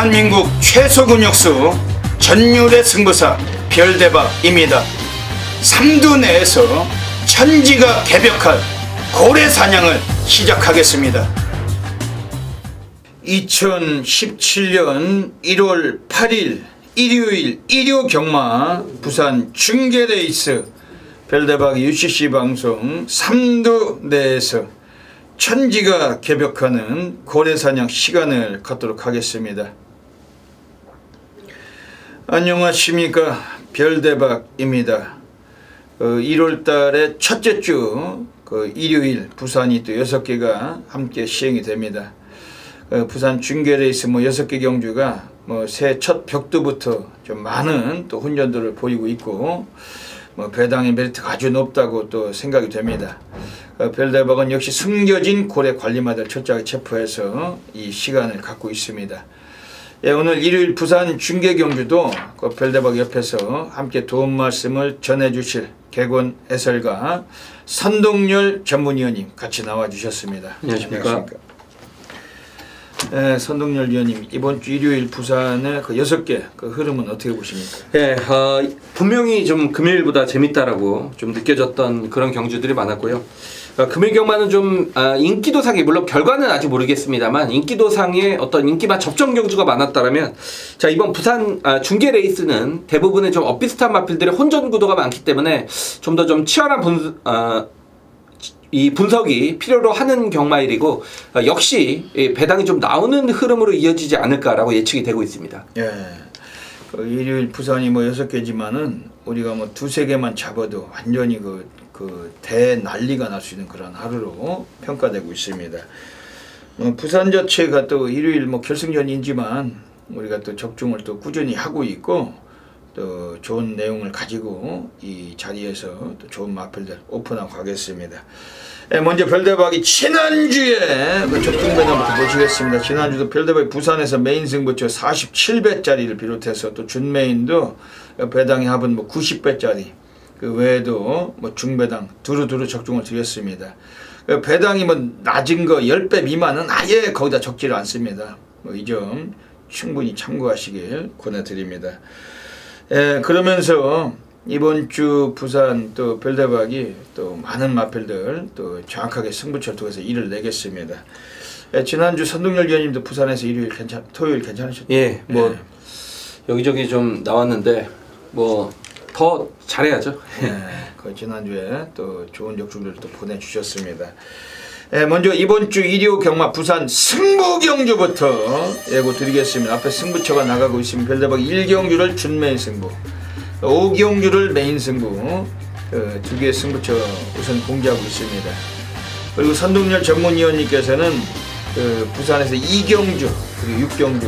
대한민국 최소 근육수 전율의 승부사 별대박입니다. 삼두 내에서 천지가 개벽할 고래 사냥을 시작하겠습니다. 2017년 1월 8일 일요일 일요경마 부산 중계레이스 별대박 UCC 방송 삼두 내에서 천지가 개벽하는 고래사냥 시간을 갖도록 하겠습니다. 안녕하십니까, 별대박입니다. 1월달의 첫째 주 일요일 부산이 또 6개가 함께 시행이 됩니다. 부산 중계레이스 6개 경주가 새해 첫 벽두부터 좀 많은 또 훈련들을 보이고 있고 배당의 메리트가 아주 높다고 또 생각이 됩니다. 별대박은 역시 숨겨진 고래 관리마들 철저하게 체포해서 이 시간을 갖고 있습니다. 오늘 일요일 부산 중계 경주도 별대박 옆에서 함께 도움 말씀을 전해주실 개곤 해설가 선동열 전문위원님 같이 나와주셨습니다. 안녕하십니까. 선동열 위원님, 이번 주 일요일 부산의 6개 흐름은 어떻게 보십니까? 분명히 좀 금요일보다 재밌다라고 좀 느껴졌던 그런 경주들이 많았고요. 금요일 경마는 좀 인기도상에, 물론 결과는 아직 모르겠습니다만 인기도상에 어떤 인기만 접전 경주가 많았다라면, 자, 이번 부산 중계 레이스는 대부분의 좀 엇비슷한 마필들의 혼전 구도가 많기 때문에 좀 더 좀 치열한 분석이 필요로 하는 경마일이고, 역시 배당이 좀 나오는 흐름으로 이어지지 않을까라고 예측이 되고 있습니다. 일요일 부산이 6개지만은 우리가 2-3개만 잡아도 완전히 대난리가 날 수 있는 그런 하루로 평가되고 있습니다. 부산 자체가 또 일요일 결승전이지만 우리가 또 적중을 또 꾸준히 하고 있고, 또 좋은 내용을 가지고 이 자리에서 또 좋은 마필들 오픈하고 가겠습니다. 먼저 별대박이 지난주에 적중 배당부터 보시겠습니다. 지난주도 별대박이 부산에서 메인 승부처 47배짜리를 비롯해서 또 준메인도 배당의 합은 90배짜리, 그 외에도 중배당 두루두루 적중을 드렸습니다. 배당이 낮은 거 10배 미만은 아예 거기다 적지를 않습니다. 이 점 충분히 참고하시길 권해드립니다. 그러면서 이번 주 부산 또 별대박이 또 많은 마필들 또 정확하게 승부처를 통해서 일을 내겠습니다. 지난주 선동열 위원님도 부산에서 토요일 괜찮으셨죠? 여기저기 좀 나왔는데 더 잘해야죠. 지난주에 또 좋은 적중들을 또 보내주셨습니다. 먼저 이번 주 일요 경마 부산 승부 경주부터 예고 드리겠습니다. 앞에 승부처가 나가고 있습니다. 별대박 1경주를 준메인 승부, 5경주를 메인 승부, 2개의 승부처 우선 공개하고 있습니다. 그리고 선동열 전문위원님께서는 부산에서 2경주 그리고 6경주,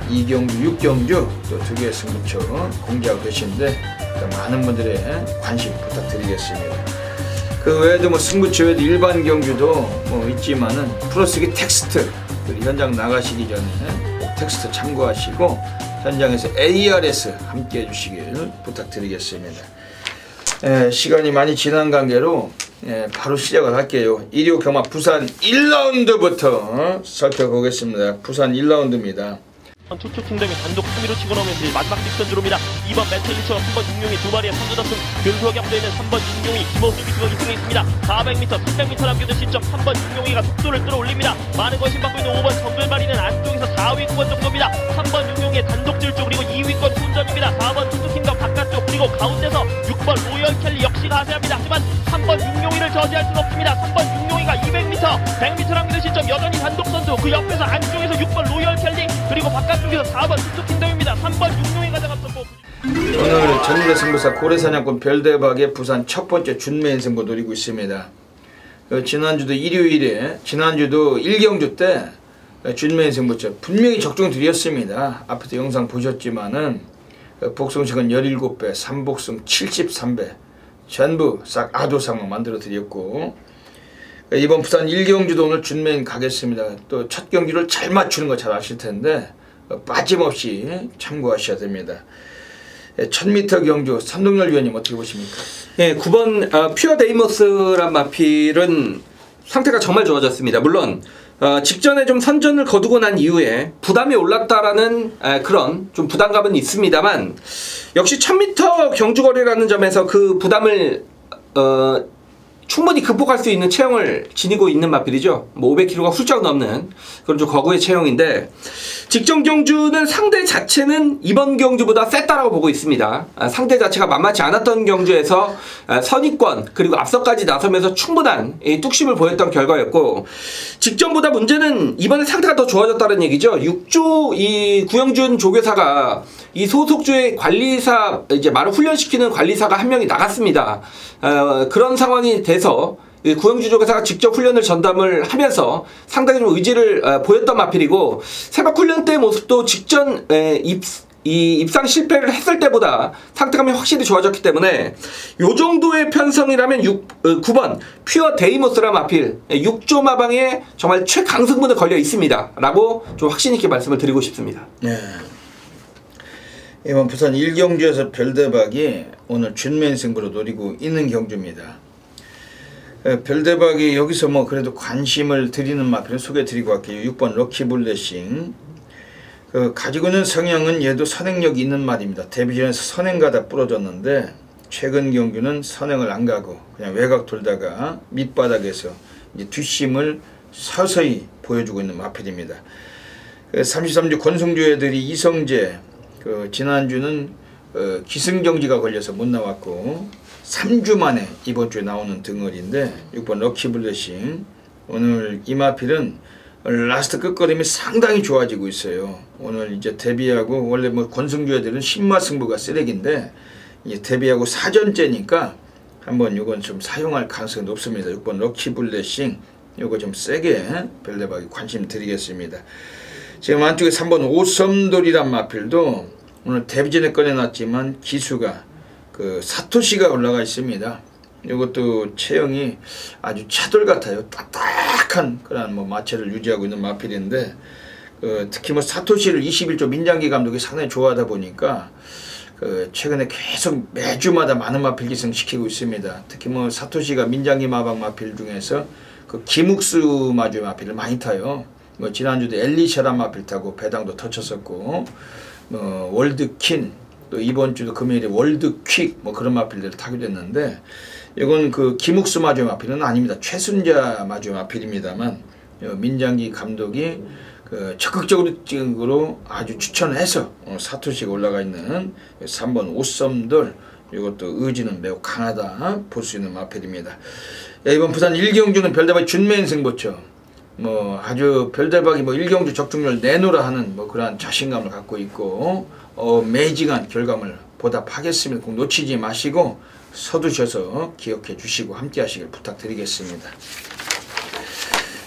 2경주, 6경주 또 2개의 승부처 공개하고 계신데 많은 분들의 관심 부탁드리겠습니다. 그 외에도 승부처 외에도 일반 경주도 있지만은 플러스기 텍스트, 현장 나가시기 전에 꼭 텍스트 참고하시고 현장에서 ARS 함께 해주시길 부탁드리겠습니다. 시간이 많이 지난 관계로 바로 시작을 할게요. 일요 경마 부산 1라운드부터 살펴보겠습니다. 부산 1라운드입니다. 투투 킹덤이 단독 3위로 치고 나오면서 마지막 직선 들어옵니다. 2번 메탈리처, 3번 육룡이 2마리의 선두다승, 변수와 겹쳐있는 3번 육룡이 김호수 비트럭이 승에 있습니다. 400m, 300m 남겨둔 시점 3번 육룡이가 속도를 끌어올립니다. 많은 관심 받고 있는 5번 정글마리는 안쪽에서 4위권 정도입니다. 3번 육룡이의 단독 질주, 그리고 2위권 손전입니다. 4번 투투 킹덤 바깥쪽, 그리고 가운데서 6번 로열 켈리 역시 가세합니다. 하지만 3번 육룡이를 저지할 수는 없습니다. 3번 육룡이가 200m, 100m 남겨둔 시점 여전히 단독 선두, 그 옆에서 안쪽에서 6번 로열 켈리, 그리고 바깥쪽에서 4번 투투킹덤입니다. 3번 육룡이가 잡았었고, 오늘 전일의 승부사 고래사냥꾼 별대박의 부산 첫 번째 준메인 승부 노리고 있습니다. 지난주도 일요일에, 지난주도 1경주 때 준메인 승부처 분명히 적중 드렸습니다. 앞에서 영상 보셨지만은 복승식은 17배, 3복승 73배 전부 싹 아도상만 만들어 드렸고, 이번 부산 1경주도 오늘 준메인 가겠습니다. 또 첫 경주를 잘 맞추는 거 잘 아실 텐데 빠짐없이 참고하셔야 됩니다. 1000m 경주 선동열 위원님 어떻게 보십니까? 9번 퓨어 데이머스란 마필은 상태가 정말 좋아졌습니다. 물론 직전에 좀 선전을 거두고 난 이후에 부담이 올랐다라는 그런 좀 부담감은 있습니다만 역시 1000m 경주거리라는 점에서 그 부담을 충분히 극복할 수 있는 체형을 지니고 있는 마필이죠. 뭐 500kg가 훌쩍 넘는 그런 좀 거구의 체형인데 직전 경주는 상대 자체는 이번 경주보다 셌다라고 보고 있습니다. 상대 자체가 만만치 않았던 경주에서 선입권 그리고 앞서까지 나서면서 충분한 뚝심을 보였던 결과였고 직전보다 문제는 이번에 상태가 더 좋아졌다는 얘기죠. 6조 이 구영준 조교사가 이 소속주의 관리사 이제 말을 훈련시키는 관리사가 한 명이 나갔습니다. 그런 상황이 돼서 구영주 조교사가 직접 훈련을 전담을 하면서 상당히 좀 의지를 보였던 마필이고 새벽 훈련 때의 모습도 직전 입상 실패를 했을 때보다 상태감이 확실히 좋아졌기 때문에 요 정도의 편성이라면 9번 퓨어 데이모스라 마필 6조 마방에 정말 최강승분에 걸려 있습니다 라고 좀 확신 있게 말씀을 드리고 싶습니다. 네. 이번 부산 1경주에서 별대박이 오늘 준맨 승부로 노리고 있는 경주입니다. 별대박이 여기서 뭐 그래도 관심을 드리는 마필을 소개해드리고 갈게요. 6번 럭키블레싱. 가지고 있는 성향은 얘도 선행력이 있는 말입니다. 데뷔전에서 선행가다 부러졌는데 최근 경주는 선행을 안 가고 그냥 외곽 돌다가 밑바닥에서 이제 뒷심을 서서히 보여주고 있는 마필입니다. 33주 권승주 애들이 이성재 지난주는 기승정지가 걸려서 못 나왔고 3주 만에 이번 주에 나오는 등어리인데 6번 럭키블레싱 오늘 이 마필은 라스트 끝걸음이 상당히 좋아지고 있어요. 오늘 이제 데뷔하고 원래 뭐 권승주 애들은 신마 승부가 쓰레기인데 이제 데뷔하고 사전째니까 한번 이건 좀 사용할 가능성이 높습니다. 6번 럭키블레싱 이거 좀 세게 별대박이 관심 드리겠습니다. 지금 안쪽에 3번 오섬돌이란 마필도 오늘 데뷔전에 꺼내놨지만 기수가 사토시가 올라가 있습니다. 이것도 체형이 아주 차돌 같아요. 딱딱한 그런 뭐 마체를 유지하고 있는 마필인데 특히 뭐 사토시를 21조 민장기 감독이 상당히 좋아하다 보니까 최근에 계속 매주마다 많은 마필 기승시키고 있습니다. 특히 뭐 사토시가 민장기 마방 마필 중에서 기묵수 마주 마필을 많이 타요. 뭐 지난주도 엘리샤란 마필 타고 배당도 터쳤었고 월드킨 또 이번 주도 금요일에 월드퀵 뭐 그런 마필들을 타게 됐는데 이건 기묵수 마주 마필은 아닙니다. 최순자 마주 마필입니다만 민장기 감독이 적극적으로 아주 추천을 해서 사토시가 올라가 있는 3번 오썸돌 이것도 의지는 매우 강하다 볼 수 있는 마필입니다. 이번 부산 1경주는 별대박이 준맨 승부처 뭐 아주 별대박이 뭐 1경주 적중률 내놓으라 하는 뭐 그러한 자신감을 갖고 있고 매직한 결과물 보답하겠습니다. 꼭 놓치지 마시고 서두셔서 기억해 주시고 함께 하시길 부탁드리겠습니다.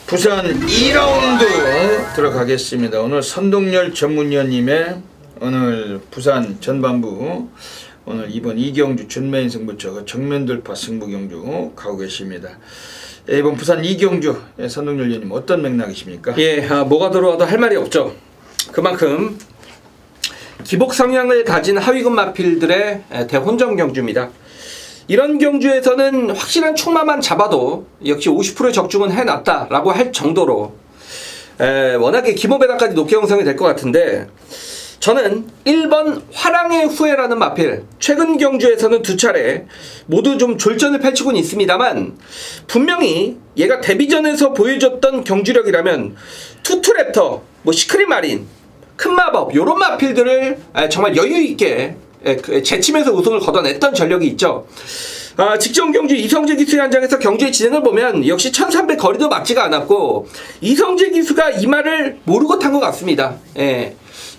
부산 2라운드 들어가겠습니다. 오늘 선동열 전문위원님의 오늘 부산 전반부 오늘 이번 2경주 준맨 승부처 정면 돌파 승부 경주 가고 계십니다. 이번 부산 2경주 선동열 위원님 어떤 맥락이십니까? 예, 뭐가 들어와도 할 말이 없죠. 그만큼 기복 성향을 가진 하위급 마필들의 대혼전 경주입니다. 이런 경주에서는 확실한 충마만 잡아도 역시 50%의 적중은 해놨다라고 할 정도로 워낙에 기본 배당까지 높게 형성이 될 것 같은데 저는 1번 화랑의 후회라는 마필 최근 경주에서는 두 차례 모두 좀 졸전을 펼치고는 있습니다만 분명히 얘가 데뷔전에서 보여줬던 경주력이라면 투투랩터, 뭐 시크릿 마린, 큰 마법 요런 마필들을 정말 여유있게 제치면서 우승을 거둬냈던 전력이 있죠. 직전 경주 이성재 기수의 현장에서 경주의 진행을 보면 역시 1300 거리도 맞지가 않았고 이성재 기수가 이 말을 모르고 탄 것 같습니다.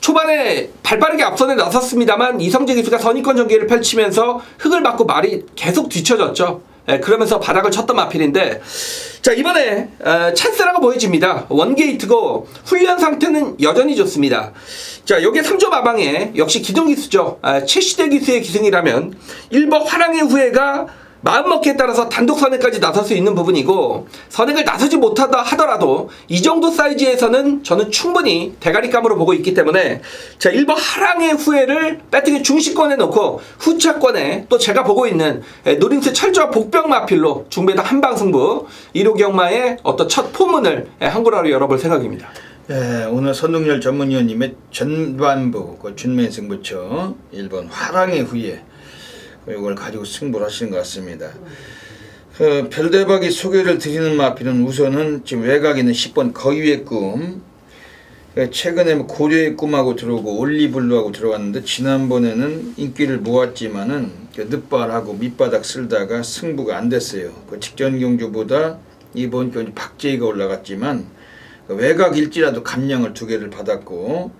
초반에 발빠르게 앞선에 나섰습니다만 이성재 기수가 선입권 전개를 펼치면서 흙을 맞고 말이 계속 뒤쳐졌죠. 그러면서 바닥을 쳤던 마필인데 자 이번에 찬스라고 보여집니다. 원게이트고 훈련 상태는 여전히 좋습니다. 자 여기에 3조 마방에 역시 기동 기수죠. 최시대 기수의 기승이라면 1번 화랑의 후예가 마음먹기에 따라서 단독 선행까지 나설 수 있는 부분이고, 선행을 나서지 못하다 하더라도 이 정도 사이즈에서는 저는 충분히 대가리감으로 보고 있기 때문에 자, 1번 하랑의 후회를 배팅의 중시권에 놓고 후차권에 또 제가 보고 있는 노림수 철저한 복병 마필로 중배당 한방 승부 1호 경마의 어떤 첫 포문을 한구라로 열어볼 생각입니다. 오늘 선동열 전문위원님의 전반부 그 준맨 승부처 1번 화랑의 후예 이걸 가지고 승부를 하시는 것 같습니다. 별대박이 소개를 드리는 마필은 우선은 지금 외곽에 있는 10번 거위의 꿈, 최근에 고려의 꿈하고 들어오고 올리블루하고 들어갔는데 지난번에는 인기를 모았지만은 늦발하고 밑바닥 쓸다가 승부가 안 됐어요. 그 직전 경주보다 이번 경주 박재희가 올라갔지만 외곽일지라도 감량을 2개를 받았고,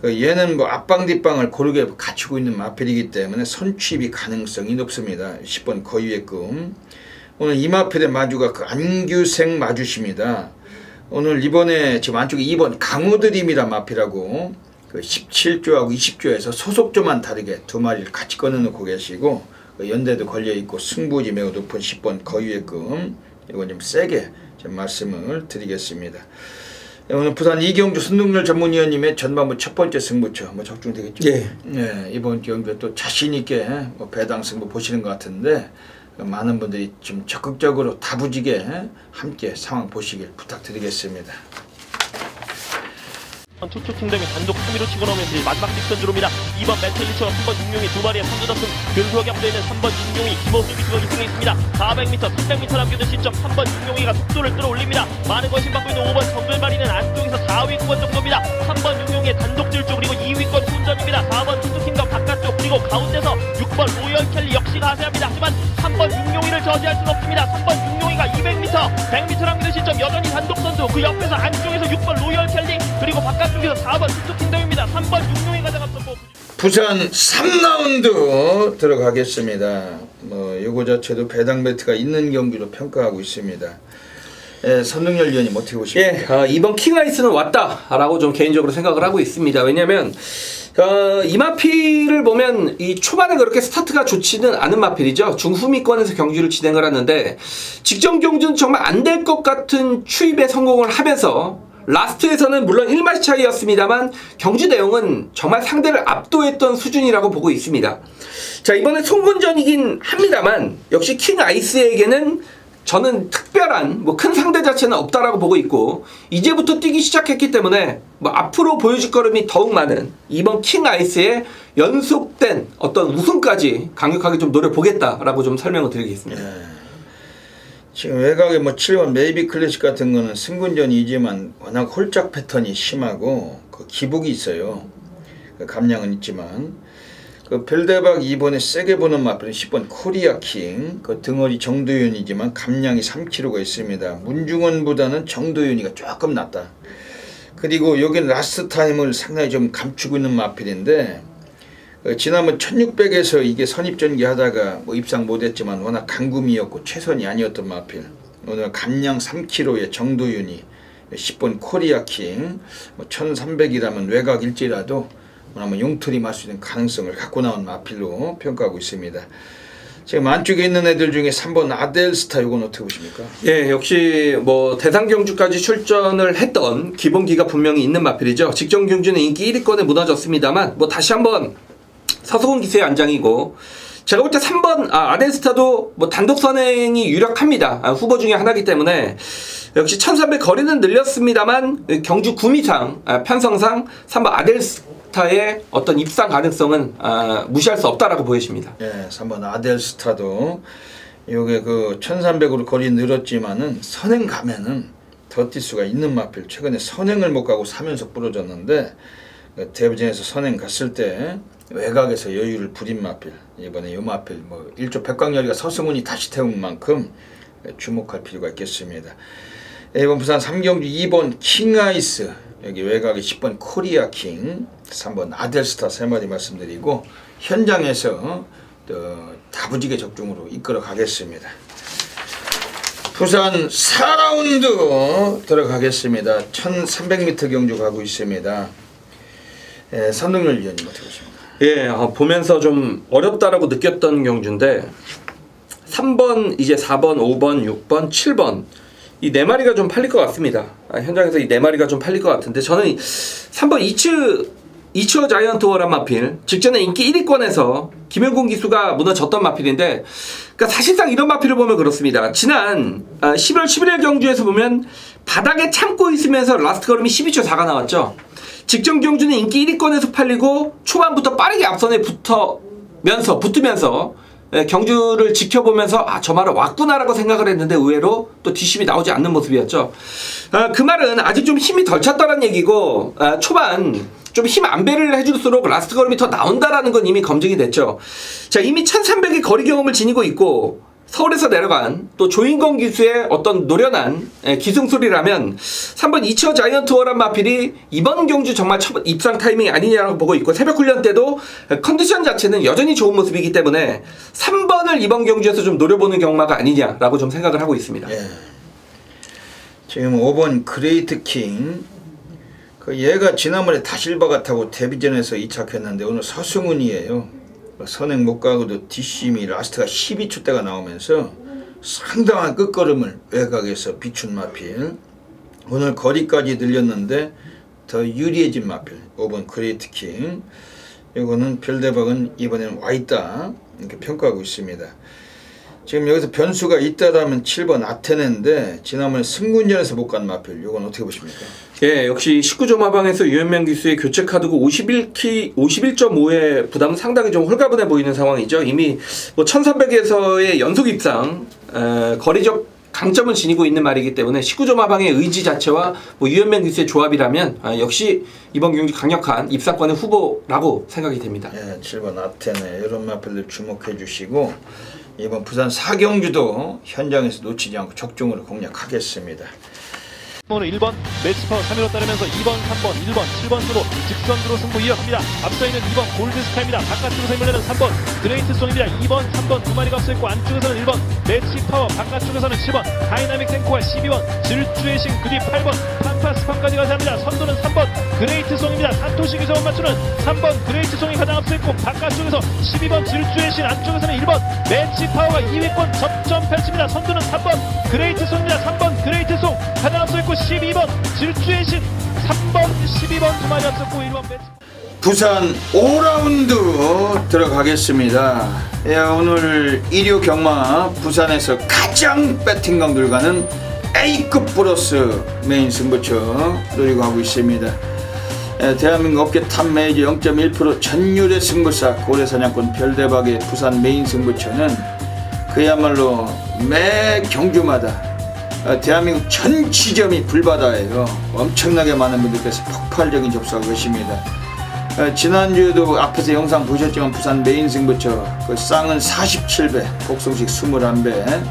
얘는 뭐 앞방 뒷방을 고르게 갖추고 있는 마필이기 때문에 선취입이 가능성이 높습니다. 10번 거위의 꿈. 오늘 이 마필의 마주가 그 안규생 마주십니다. 오늘 이번에 지금 안쪽에 2번 강호드림이라 마필하고 그 17조하고 20조에서 소속조만 다르게 2마리를 같이 꺼내놓고 계시고, 연대도 걸려있고 승부지 매우 높은 10번 거위의 꿈. 이건 좀 세게 좀 말씀을 드리겠습니다. 오늘 부산 이경주 선동열 전문위원님의 전반부 첫 번째 승부처 뭐 적중되겠죠? 예. 이번 경주에 또 자신 있게 뭐 배당 승부 보시는 것 같은데 많은 분들이 좀 적극적으로 다부지게 함께 상황 보시길 부탁드리겠습니다. 투투 킹덤이 단독 3위로 치고 나오면서 마지막 직선 들어옵니다. 2번 메텔리처 3번 육룡이 2마리의 선두답승 변수하게 앞서있는 3번 육룡이 김호수기 수박이 승리했습니다. 400m, 300m 남겨둔 시점 3번 육룡이가 속도를 끌어올립니다. 많은 관심 받고 있는 5번 정글마리는 안쪽에서 4위권 정도입니다. 3번 육룡의 단독 질주 그리고 2위권 손전입니다. 4번 투투 킹덤 바깥쪽 그리고 가운데서 6번 로열 켈리 역시가 하세합니다. 하지만 3번 육룡이를 저지할 수는 없습니다. 3번 육룡이가 200m, 100m 남겨둔 시점 여전히 단독 선두, 그 옆에서 안쪽에서 6번 로열 켈리 그리고 바깥쪽에서 4번 투투킹덤입니다. 3번 육룡이 가장 앞섰고 부산 3라운드 들어가겠습니다. 뭐 요거 자체도 배당 배트가 있는 경기로 평가하고 있습니다. 선동열 위원님 어떻게 보십니까? 이번 킹아이스는 왔다라고 좀 개인적으로 생각을 하고 있습니다. 왜냐면 이 마필을 보면 이 초반에 그렇게 스타트가 좋지는 않은 마필이죠. 중후미권에서 경주를 진행을 하는데 직전 경주는 정말 안 될 것 같은 추입에 성공을 하면서 라스트에서는 물론 1마시 차이였습니다만 경주 내용은 정말 상대를 압도했던 수준이라고 보고 있습니다. 자, 이번에 송군전이긴 합니다만 역시 킹아이스에게는 저는 특별한 뭐 큰 상대 자체는 없다라고 보고 있고, 이제부터 뛰기 시작했기 때문에 뭐 앞으로 보여줄 걸음이 더욱 많은 이번 킹아이스의 연속된 어떤 우승까지 강력하게 좀 노려보겠다라고 좀 설명을 드리겠습니다. 지금 외곽에 뭐 7번 메이비 클래식 같은 거는 승군전이지만 워낙 홀짝 패턴이 심하고 그 기복이 있어요. 그 감량은 있지만 그 별대박 2번에 세게 보는 마필은 10번 코리아킹, 그 등허리 정도윤이지만 감량이 3kg가 있습니다. 문중원보다는 정도윤이가 조금 낫다. 그리고 여기는 라스트 타임을 상당히 좀 감추고 있는 마필인데 지난번 1600에서 이게 선입전기 하다가 뭐 입상 못했지만 워낙 강금이었고 최선이 아니었던 마필. 오늘 감량 3kg의 정도윤이 10번 코리아킹, 뭐 1300이라면 외곽일지라도 한번 용투리 맞을 수 있는 가능성을 갖고 나온 마필로 평가하고 있습니다. 지금 안쪽에 있는 애들 중에 3번 아델스타, 이건 어떻게 보십니까? 예, 역시 뭐 대상 경주까지 출전을 했던 기본기가 분명히 있는 마필이죠. 직전 경주는 인기 1위권에 무너졌습니다만 뭐 다시 한번 서수근 기세의 안장이고, 제가 볼 때 3번 아델스타도 뭐 단독 선행이 유력합니다. 후보 중에 하나이기 때문에 역시 1300 거리는 늘렸습니다만 경주 구미상 편성상 3번 아델스타의 어떤 입상 가능성은 무시할 수 없다라고 보여집니다. 예, 3번 아델스타도 요게 그 1300으로 거리 늘었지만은 선행 가면은 더 뛸 수가 있는 마필. 최근에 선행을 못 가고 3연속 부러졌는데 대부진에서 선행 갔을 때 외곽에서 여유를 부린 마필. 이번에 이 마필 뭐 1조 백광열이가 서승훈이 다시 태운 만큼 주목할 필요가 있겠습니다. 이번 부산 3경주 2번 킹아이스, 여기 외곽에 10번 코리아킹, 3번 아델스타 3마리 말씀드리고 현장에서 다부지게 적중으로 이끌어 가겠습니다. 부산 4라운드 들어가겠습니다. 1300m 경주 가고 있습니다. 선동열 위원님 어떻게 보십니까? 예, 보면서 좀 어렵다라고 느꼈던 경주인데 3번, 이제 4번, 5번, 6번, 7번 이 4마리가 좀 팔릴 것 같습니다. 현장에서 이 4마리가 좀 팔릴 것 같은데 저는 3번 이츠어 자이언트 워란 마필 직전에 인기 1위권에서 김영곤 기수가 무너졌던 마필인데 그러니까 사실상 이런 마필을 보면 그렇습니다. 지난 11월 11일 경주에서 보면 바닥에 참고 있으면서 라스트 걸음이 12초 4가 나왔죠. 직전 경주는 인기 1위권에서 팔리고 초반부터 빠르게 앞선에 붙으면서 경주를 지켜보면서 저 말은 왔구나라고 생각을 했는데 의외로 또 뒷심이 나오지 않는 모습이었죠. 그 말은 아직 좀 힘이 덜 찼다는 얘기고 초반 좀 힘 안배를 해줄수록 라스트 걸음이 더 나온다라는 건 이미 검증이 됐죠. 자, 이미 1300의 거리 경험을 지니고 있고 서울에서 내려간 또 조인건 기수의 어떤 노련한 기승술이라면 3번 이츠어 자이언트 워란 마필이 이번 경주 정말 첫 입상 타이밍이 아니냐라고 보고 있고 새벽 훈련 때도 컨디션 자체는 여전히 좋은 모습이기 때문에 3번을 이번 경주에서 좀 노려보는 경마가 아니냐라고 좀 생각을 하고 있습니다. 예. 지금 5번 그레이트 킹 얘가 지난번에 다실바가 타고 데뷔전에서 2착했는데 오늘 서승훈이에요. 선행 못 가고도 뒷심이 라스트가 12초대가 나오면서 상당한 끝걸음을 외곽에서 비춘 마필. 오늘 거리까지 늘렸는데 더 유리해진 마필 5번 그레이트 킹. 이거는 별대박은 이번에는 와있다 이렇게 평가하고 있습니다. 지금 여기서 변수가 있다라면 7번 아테네인데 지난번에 승군전에서 못 간 마필 이건 어떻게 보십니까? 예, 역시 19점 하방에서 유현명 기수의 교체 카드고 51.5의 부담은 상당히 좀 홀가분해 보이는 상황이죠. 이미 뭐 1300에서의 연속 입상 거리적 강점을 지니고 있는 말이기 때문에 19점 하방의 의지 자체와 뭐 유현명 기수의 조합이라면 역시 이번 경기 강력한 입상권의 후보라고 생각이 됩니다. 예, 7번 아테네 이런 마필들 주목해 주시고 이번 부산 4경주도 현장에서 놓치지 않고 적중으로 공략하겠습니다. 오늘 1번 매치파워 3위로 따르면서 2번, 3번, 1번, 7번 수로 직선으로 승부 이어갑니다. 앞서 있는 2번 골드스타입니다. 바깥쪽에서 힘을 내는 3번 그레이트송입니다. 2번, 3번 두 마리가 앞서 있고 안쪽에서는 1번 매치파워 바깥쪽에서는 10번 다이나믹 탱크와 12번 질주의 신 그 뒤 8번 판파스판까지 가서 합니다. 선두는 3번 그레이트송입니다. 산토시 기사원 맞추는 3번 그레이트송이 가장 앞서 있고 바깥쪽에서 12번 질주의 신 안쪽에서는 1번 매치파워가 2위권 접점 펼칩니다. 선두는 3번 그레이트송입니다. 3번 그레이트송 가장 앞서 있고 12번 질주의 신 3번 12번 두 마리 앞섰고 1번 매치 부산 5라운드 들어가겠습니다. 예, 오늘 1호 경마 부산에서 가장 배팅 강도를 가는 A급 플러스 메인 승부처 노리고 하고 있습니다. 예, 대한민국 업계 탑 메이저 0.1% 전율의 승부사 고래사냥꾼 별대박의 부산 메인 승부처는 그야말로 매 경주마다 대한민국 전 지점이 불바다예요. 엄청나게 많은 분들께서 폭발적인 접수하고 계십니다. 지난주에도 앞에서 영상 보셨지만 부산 메인 승부처 그 쌍은 47배, 복송식 21배,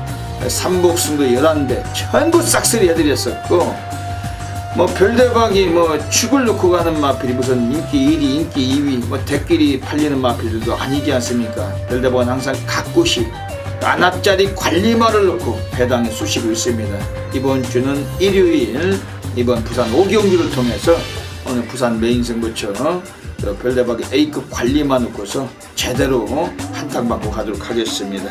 삼복승도 11배 전부 싹쓸이 해드렸었고 뭐 별대박이 뭐 축을 놓고 가는 마필이 무슨 인기 1위, 인기 2위 뭐 대끼리 팔리는 마필들도 아니지 않습니까? 별대박은 항상 각곳이 안압짜리 관리말을 놓고 배당에 쑤시고 있습니다. 이번 주는 일요일 이번 부산 5경주를 통해서 오늘 부산 메인 승부처 별대박의 A급 관리만 놓고서 제대로 한탕 받고 가도록 하겠습니다.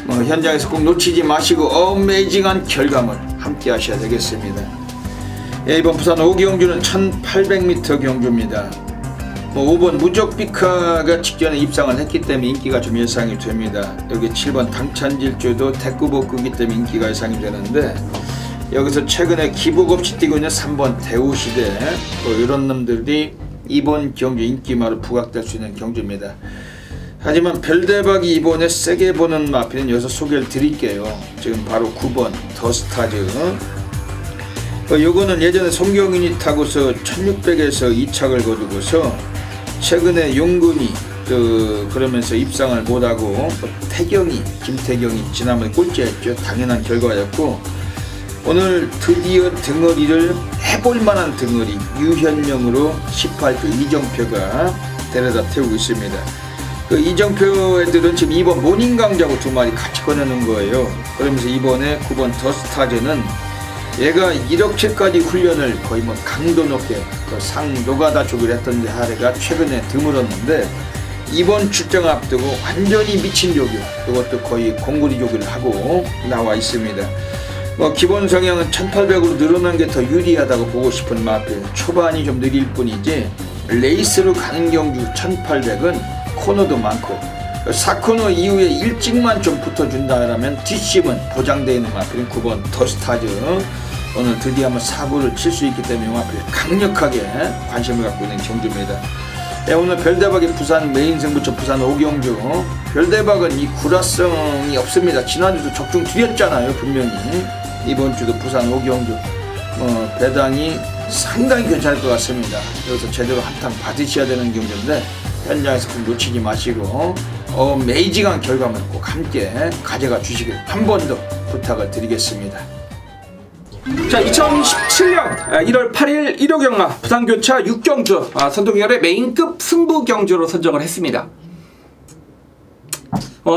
뭐 현장에서 꼭 놓치지 마시고 어메이징한 결과물 함께 하셔야 되겠습니다. 예, 이번 부산 5경주는 1800m 경주입니다. 뭐 5번 무적비카가 직전에 입상을 했기 때문에 인기가 좀 예상이 됩니다. 여기 7번 당찬질주도 대꾸복구기 때문에 인기가 예상이 되는데 여기서 최근에 기복 없이 뛰고 있는 3번 대우시대 뭐 이런 놈들이 이번 경주 인기마로 부각될 수 있는 경주입니다. 하지만 별대박이 이번에 세게 보는 마필은 여기서 소개를 드릴게요. 지금 바로 9번 더스타즈. 요거는 예전에 송경인이 타고서 1600에서 2착을 거두고서 최근에 용근이 그러면서 입상을 못하고 태경이 김태경이 지난번에 꼴찌했죠. 당연한 결과였고 오늘 드디어 등어리를 해볼만한 등어리 유현명으로 18표 이정표가 데려다 태우고 있습니다. 그 이정표 애들은 지금 2번 모닝강자고 두 마리 같이 꺼내는 거예요. 그러면서 이번에 9번 더스타즈는 얘가 이렇게까지 훈련을 거의 뭐 강도 높게 그 상 노가다 조기를 했던데 하래가 최근에 드물었는데 이번 출정 앞두고 완전히 미친 조교, 그것도 거의 공구리 조교를 하고 나와 있습니다. 기본 성향은 1800으로 늘어난 게 더 유리하다고 보고 싶은 마필. 초반이 좀 느릴 뿐이지 레이스로 가는 경주 1800은 코너도 많고 4코너 이후에 일찍만 좀 붙어준다라면 뒷심은 보장되어 있는 마필인 9번 더스타즈. 오늘 드디어 한번 사고를 칠 수 있기 때문에 마필 강력하게 관심을 갖고 있는 경주입니다. 오늘 별대박의 부산 메인 승부처 부산 5경주. 별대박은 이 구라성이 없습니다. 지난주도 적중 드렸잖아요. 분명히 이번 주도 부산 5경주 배당이 상당히 괜찮을 것 같습니다. 여기서 제대로 한탕 받으셔야 되는 경주인데 현장에서 꼭 놓치지 마시고 메이징한 결과물 꼭 함께 가져가 주시길 한 번 더 부탁을 드리겠습니다. 자, 2017년 1월 8일 1호 경마 부산교차 6경주 선동열의 메인급 승부 경주로 선정을 했습니다.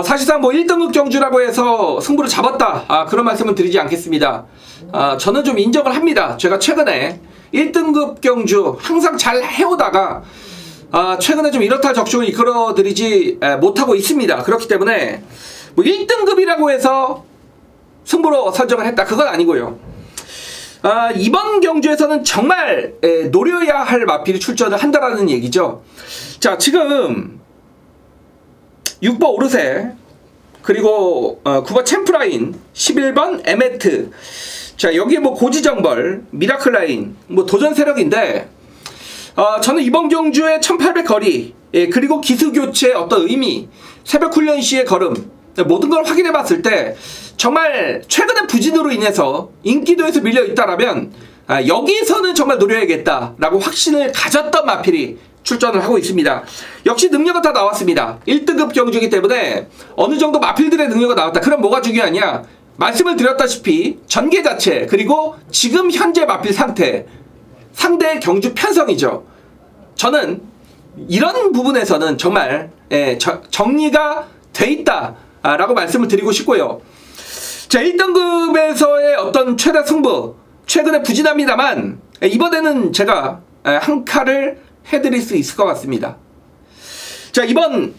사실상 1등급 경주라고 해서 승부를 잡았다 그런 말씀은 드리지 않겠습니다. 저는 좀 인정을 합니다. 제가 최근에 1등급 경주 항상 잘 해오다가 최근에 좀 이렇다 적중을 이끌어드리지 못하고 있습니다. 그렇기 때문에 1등급이라고 해서 승부로 선정을 했다 그건 아니고요. 이번 경주에서는 정말 노려야 할 마필이 출전을 한다라는 얘기죠. 자, 지금 6번 오르세, 그리고 9번 챔프라인, 11번 에메트, 자 여기에 고지정벌, 미라클라인, 도전 세력인데 저는 이번 경주의 1800 거리, 그리고 기수교체의 어떤 의미, 새벽 훈련 시의 걸음, 모든 걸 확인해 봤을 때 정말 최근의 부진으로 인해서 인기도에서 밀려 있다라면 여기서는 정말 노려야겠다라고 확신을 가졌던 마필이 출전을 하고 있습니다. 역시 능력은 다 나왔습니다. 1등급 경주이기 때문에 어느 정도 마필들의 능력이 나왔다. 그럼 뭐가 중요하냐? 말씀을 드렸다시피 전개 자체, 그리고 지금 현재 마필 상태, 상대의 경주 편성이죠. 저는 이런 부분에서는 정말 정리가 돼 있다 라고 말씀을 드리고 싶고요. 자, 1등급에서의 어떤 최대 승부, 최근에 부진합니다만 이번에는 제가 한 칼을 해드릴 수 있을 것 같습니다. 자, 이번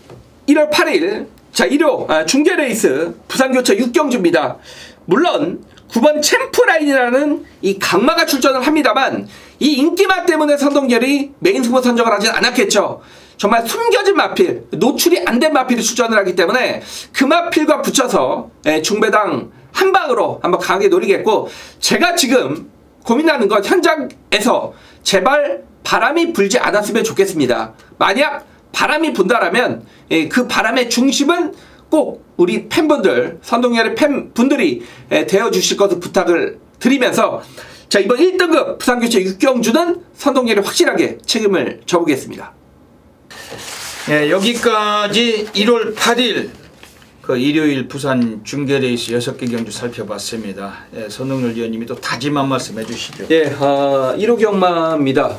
1월 8일 자 1호 중계 레이스 부산교차 6경주입니다. 물론 9번 챔프라인이라는 이 강마가 출전을 합니다만 이 인기마 때문에 선동열이 메인 승부 선정을 하진 않았겠죠. 정말 숨겨진 마필, 노출이 안 된 마필이 출전을 하기 때문에 그 마필과 붙여서 중배당 한 방으로 한번 강하게 노리겠고, 제가 지금 고민하는 건 현장에서 제발 바람이 불지 않았으면 좋겠습니다. 만약 바람이 분다라면 그 바람의 중심은 꼭 우리 팬분들, 선동열의 팬분들이 되어주실 것을 부탁을 드리면서, 자, 이번 1등급 부산교차 6경주는 선동열이 확실하게 책임을 져보겠습니다. 여기까지 1월 8일 일요일 부산 중계레이스 6개 경주 살펴봤습니다. 선동열 위원님이 또 다짐한 말씀 해주시죠. 1호 경마입니다.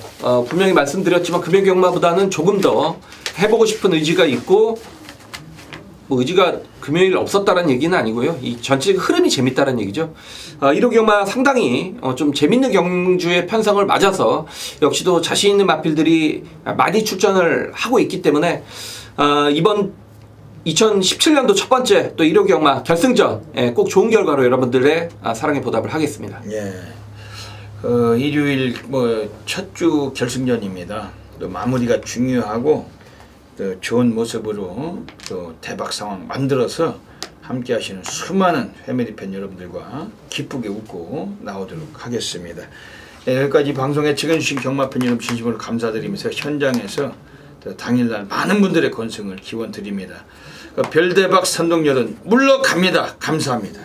분명히 말씀드렸지만 금연 경마보다는 조금 더 해보고 싶은 의지가 있고, 의지가 금요일 없었다는 얘기는 아니고요. 이 전체 흐름이 재밌다는 얘기죠. 1호 경마 상당히 좀 재밌는 경주의 편성을 맞아서 역시도 자신 있는 마필들이 많이 출전을 하고 있기 때문에 이번 2017년도 첫 번째 또 1호 경마 결승전 꼭 좋은 결과로 여러분들의 사랑에 보답을 하겠습니다. 일요일 첫 주 결승전입니다. 또 마무리가 중요하고 또 좋은 모습으로 또 대박 상황 만들어서 함께 하시는 수많은 패밀리 팬 여러분들과 기쁘게 웃고 나오도록 하겠습니다. 여기까지 방송에 책임주신 경마팬 여러분 진심으로 감사드리면서 현장에서 당일날 많은 분들의 건승을 기원 드립니다. 별대박 선동열은 물러갑니다. 감사합니다.